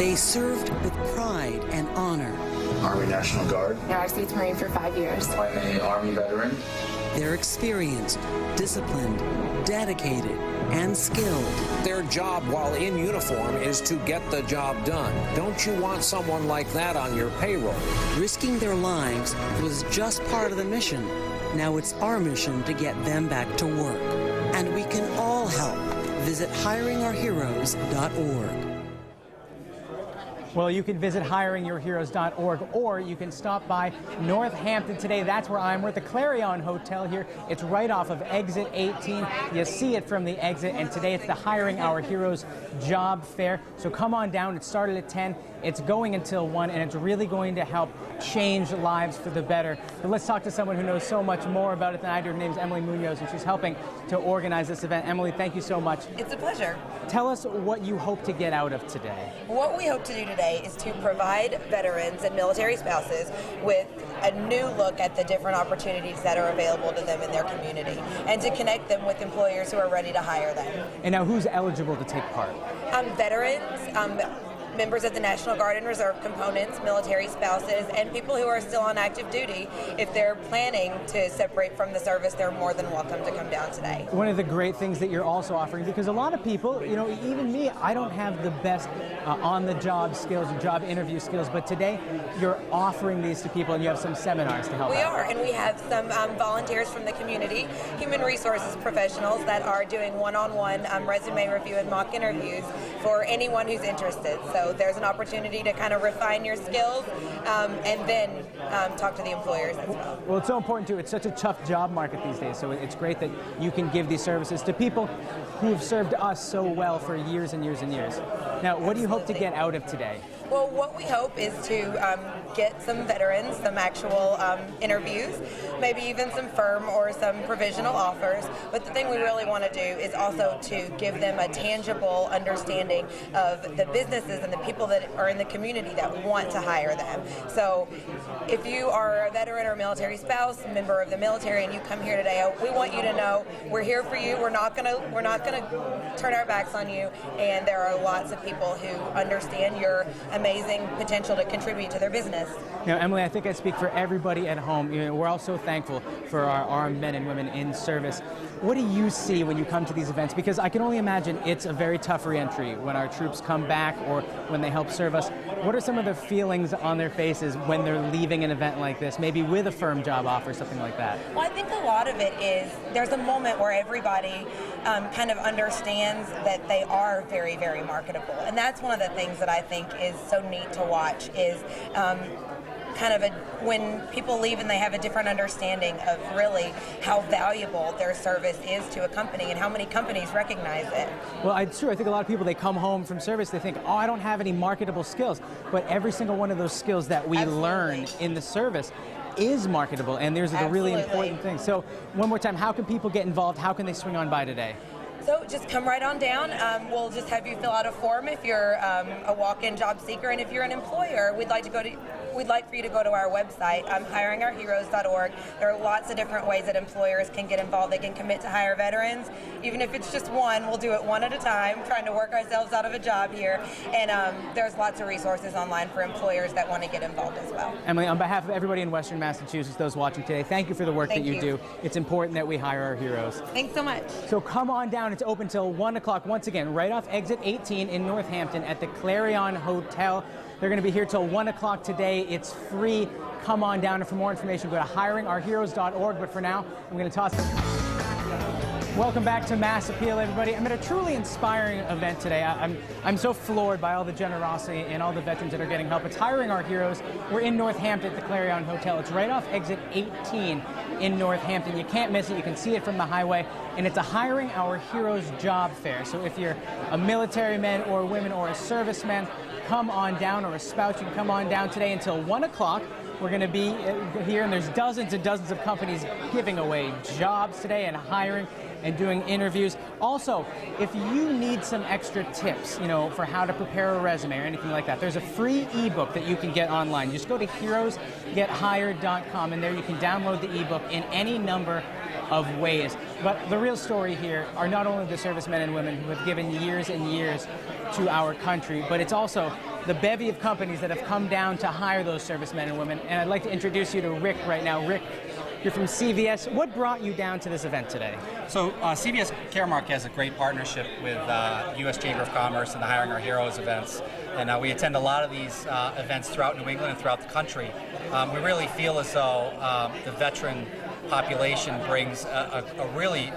They served with pride and honor. Army National Guard. United States Marine for 5 years. I'm an Army veteran. They're experienced, disciplined, dedicated, and skilled. Their job while in uniform is to get the job done. Don't you want someone like that on your payroll? Risking their lives was just part of the mission. Now it's our mission to get them back to work. And we can all help. Visit hiringourheroes.org. Well, you can visit hiringyourheroes.org, or you can stop by Northampton today. That's where I'm. We're at the Clarion Hotel here. It's right off of exit 18. You see it from the exit, and today it's the Hiring Our Heroes job fair. So come on down. It started at 10. It's going until 1, and it's really going to help change lives for the better. But let's talk to someone who knows so much more about it than I do. Her name's Emily Munoz, and she's helping to organize this event. Emily, thank you so much. It's a pleasure. Tell us what you hope to get out of today. What we hope to do today is to provide veterans and military spouses with a new look at the different opportunities that are available to them in their community, and to connect them with employers who are ready to hire them. And now, who's eligible to take part? Veterans, members of the National Guard and Reserve components, military spouses, and people who are still on active duty. If they're planning to separate from the service, they're more than welcome to come down today. One of the great things that you're also offering, because a lot of people, you know, even me, I don't have the best on-the-job skills or job interview skills, but today you're offering these to people, and you have some seminars to help We out. are, and we have some volunteers from the community, human resources professionals that are doing one-on-one resume review and mock interviews for anyone who's interested. So there's an opportunity to kind of refine your skills and then talk to the employers as well. Well, it's so important too. It's such a tough job market these days, so it's great that you can give these services to people who have served us so well for years and years and years. Now, what do you hope to get out of today? Well, what we hope is to get some veterans, some actual interviews, maybe even some firm or some provisional offers. But the thing we really want to do is also to give them a tangible understanding of the businesses and the people that are in the community that want to hire them. So if you are a veteran or military spouse, a member of the military, and you come here today, we want you to know we're here for you. We're not gonna turn our backs on you, and there are lots of people who understand your amazing potential to contribute to their business. You know, Emily, I think I speak for everybody at home. You know, we're all so thankful for our armed men and women in service. What do you see when you come to these events? Because I can only imagine it's a very tough reentry when our troops come back or when they help serve us. What are some of the feelings on their faces when they're leaving an event like this, maybe with a firm job offer, something like that? Well, I think a lot of it is there's a moment where everybody kind of understands that they are very, very marketable. And that's one of the things that I think is so neat to watch is kind of when people leave and they have a different understanding of really how valuable their service is to a company and how many companies recognize it. Well, it's true. I think a lot of people, they come home from service, they think, oh, I don't have any marketable skills. But every single one of those skills that we learn in the service is marketable, and there's a really important thing. So one more time, how can people get involved? How can they swing on by today? So just come right on down. We'll just have you fill out a form if you're a walk-in job seeker, and if you're an employer, we'd like for you to go to our website, hiringourheroes.org. There are lots of different ways that employers can get involved. They can commit to hire veterans. Even if it's just one, we'll do it one at a time, trying to work ourselves out of a job here. And there's lots of resources online for employers that want to get involved as well. Emily, on behalf of everybody in Western Massachusetts, those watching today, thank you for the work that you do. It's important that we hire our heroes. Thanks so much. So come on down. It's open till 1 o'clock. Once again, right off exit 18 in Northampton at the Clarion Hotel. They're going to be here till 1 o'clock today. It's free. Come on down. And for more information, go to hiringourheroes.org. But for now, I'm going to toss it. Welcome back to Mass Appeal, everybody. I'm at a truly inspiring event today. I'm so floored by all the generosity and all the veterans that are getting help. It's Hiring Our Heroes. We're in Northampton at the Clarion Hotel. It's right off exit 18 in Northampton. You can't miss it. You can see it from the highway. And it's a Hiring Our Heroes job fair. So if you're a military man or women or a serviceman, come on down, or a spouse, you can come on down today until 1 o'clock. We're going to be here, and there's dozens and dozens of companies giving away jobs today and hiring and doing interviews. Also, if you need some extra tips, you know, for how to prepare a resume or anything like that, there's a free ebook that you can get online. Just go to heroesgethired.com, and there you can download the ebook in any number of ways. But the real story here are not only the servicemen and women who have given years and years to our country, but it's also the bevy of companies that have come down to hire those servicemen and women. And I'd like to introduce you to Rick right now. Rick, you're from CVS. What brought you down to this event today? So CVS Caremark has a great partnership with U.S. Chamber of Commerce and the Hiring Our Heroes events. And we attend a lot of these events throughout New England and throughout the country. We really feel as though the veteran population brings a really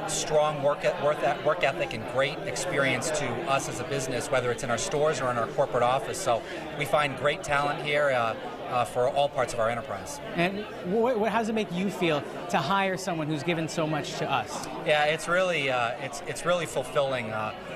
strong work ethic and great experience to us as a business, whether it's in our stores or in our corporate office. So we find great talent here for all parts of our enterprise. And how does it make you feel to hire someone who's given so much to us? Yeah, it's really fulfilling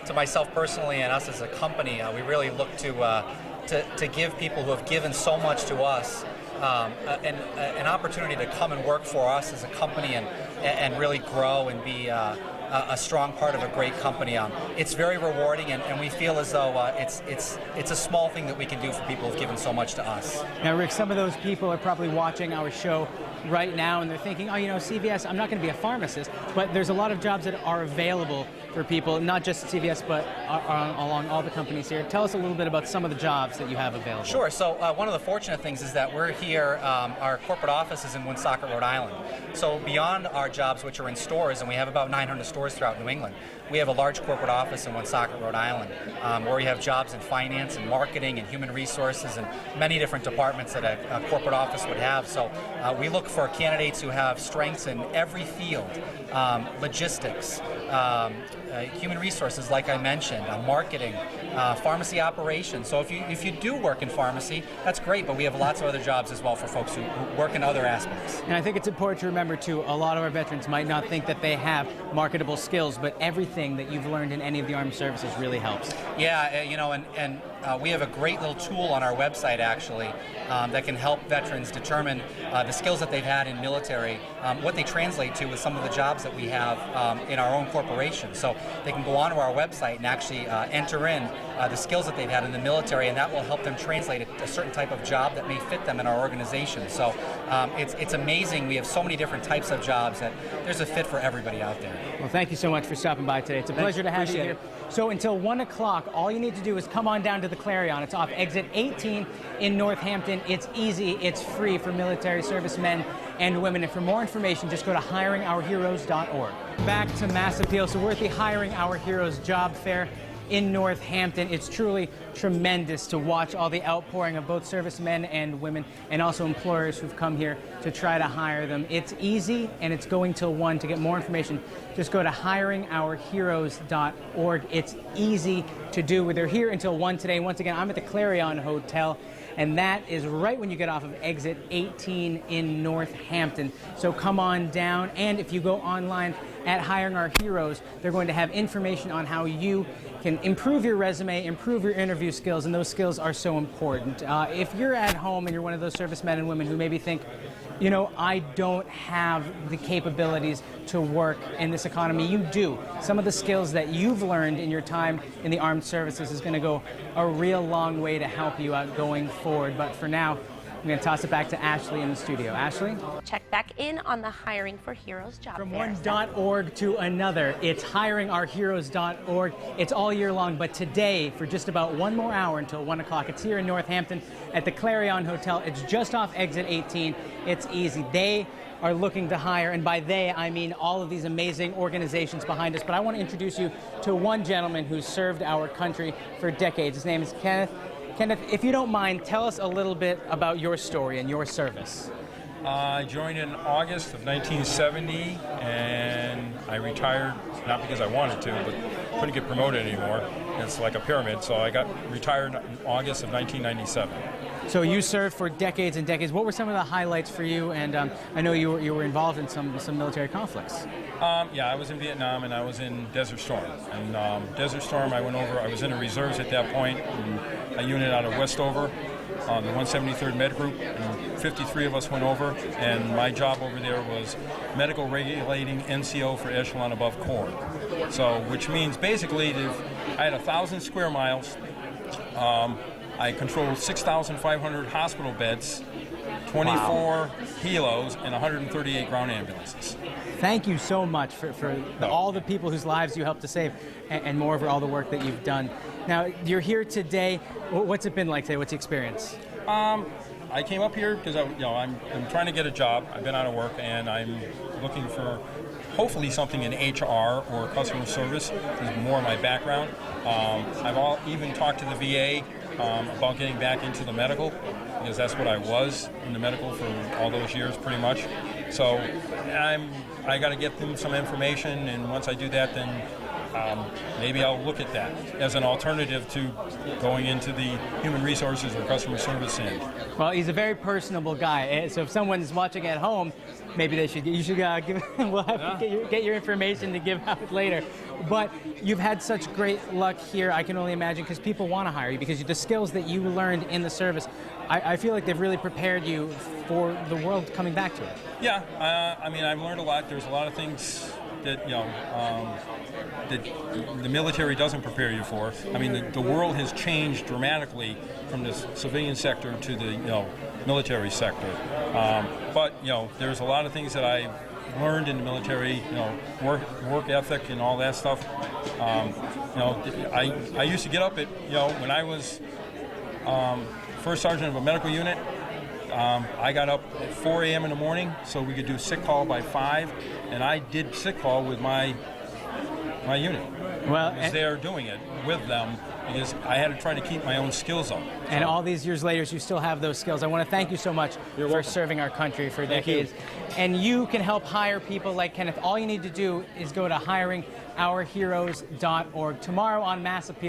to myself personally and us as a company. We really look to give people who have given so much to us an opportunity to come and work for us as a company and really grow and be a strong part of a great company. It's very rewarding, and we feel as though it's a small thing that we can do for people who've given so much to us. Now, Rick, some of those people are probably watching our show right now, and they're thinking, oh, you know, CVS, I'm not going to be a pharmacist, but there's a lot of jobs that are available for people, not just CVS, but along all the companies here. Tell us a little bit about some of the jobs that you have available. Sure. So one of the fortunate things is that we're here, our corporate office is in Woonsocket, Rhode Island. So beyond our jobs, which are in stores, and we have about 900 stores throughout New England, we have a large corporate office in Woonsocket, Rhode Island, where we have jobs in finance and marketing and human resources and many different departments that a corporate office would have. So we look for candidates who have strengths in every field, logistics, human resources, like I mentioned, marketing, pharmacy operations. So if you do work in pharmacy, that's great, but we have lots of other jobs as well for folks who work in other aspects. And I think it's important to remember, too, a lot of our veterans might not think that they have marketable skills, but everything that you've learned in any of the armed services really helps. Yeah, you know, and we have a great little tool on our website, actually, that can help veterans determine the skills that they've had in military, what they translate to with some of the jobs that we have in our own corporation. So they can go onto our website and actually enter in the skills that they've had in the military, and that will help them translate a certain type of job that may fit them in our organization. So it's amazing. We have so many different types of jobs that there's a fit for everybody out there. Well, thank you so much for stopping by today. It's a pleasure to have you here. So until 1 o'clock, all you need to do is come on down to the Clarion. It's off exit 18 in Northampton. It's easy. It's free for military servicemen and women. And for more information, just go to hiringourheroes.org. Back to Mass Appeal. So we're at the Hiring Our Heroes job fair in Northampton. It's truly tremendous to watch all the outpouring of both servicemen and women, and also employers who've come here to try to hire them. It's easy, and it's going till 1. To get more information, just go to hiringourheroes.org. It's easy to do. They're here until 1 today. Once again, I'm at the Clarion Hotel, and that is right when you get off of exit 18 in Northampton. So come on down, and if you go online at Hiring Our Heroes, they're going to have information on how you can improve your resume, improve your interview skills, and those skills are so important. If you're at home and you're one of those servicemen and women who maybe think, you know, I don't have the capabilities to work in this economy, you do. Some of the skills that you've learned in your time in the armed services is going to go a real long way to help you out going forward. But for now, I'm going to toss it back to Ashley in the studio. Ashley? Check back in on the Hiring for Heroes job From fair. one .org to another, it's hiringourheroes.org. It's all year long, but today, for just about 1 more hour until 1 o'clock, it's here in Northampton at the Clarion Hotel. It's just off exit 18. It's easy. They are looking to hire, and by they, I mean all of these amazing organizations behind us. But I want to introduce you to one gentleman who's served our country for decades. His name is Kenneth. Kenneth, if you don't mind, tell us a little bit about your story and your service. I joined in August of 1970, and I retired, not because I wanted to, but couldn't get promoted anymore. It's like a pyramid, so I got retired in August of 1997. So you served for decades and decades. What were some of the highlights for you? And I know you were involved in some military conflicts. Yeah, I was in Vietnam, and I was in Desert Storm. And Desert Storm, I went over, I was in the reserves at that point, a unit out of Westover, the 173rd Med Group, and 53 of us went over, and my job over there was medical regulating NCO for echelon above corps. So, which means basically I had 1,000 square miles. I control 6,500 hospital beds, 24 helos, and 138 ground ambulances. Thank you so much for all the people whose lives you helped to save, and more for all the work that you've done. Now, you're here today. What's it been like today? What's the experience? I came up here because I'm trying to get a job. I've been out of work, and I'm looking for hopefully something in HR or customer service. This is more my background. I've even talked to the VA about getting back into the medical, because that's what I was in the medical for all those years, pretty much. So I got to get them some information, and once I do that, then maybe I'll look at that as an alternative to going into the human resources or customer service end. Well, he's a very personable guy, so if someone's watching at home, maybe you should give. We'll have to get your information to give out later. But you've had such great luck here. I can only imagine, because people want to hire you because the skills that you learned in the service. I feel like they've really prepared you for the world coming back to it. Yeah, I mean, I've learned a lot. There's a lot of things that that the military doesn't prepare you for. I mean, the world has changed dramatically from the civilian sector to the military sector. But there's a lot of things that I've learned in the military. Work ethic and all that stuff. I used to get up at when I was first sergeant of a medical unit. I got up at 4 a.m. in the morning so we could do sick call by 5, and I did sick call with my unit. Well, I was there doing it with them because I had to try to keep my own skills up. And all these years later, you still have those skills. I want to thank you so much for serving our country for decades. And you can help hire people like Kenneth. All you need to do is go to hiringourheroes.org. Tomorrow on Mass Appeal.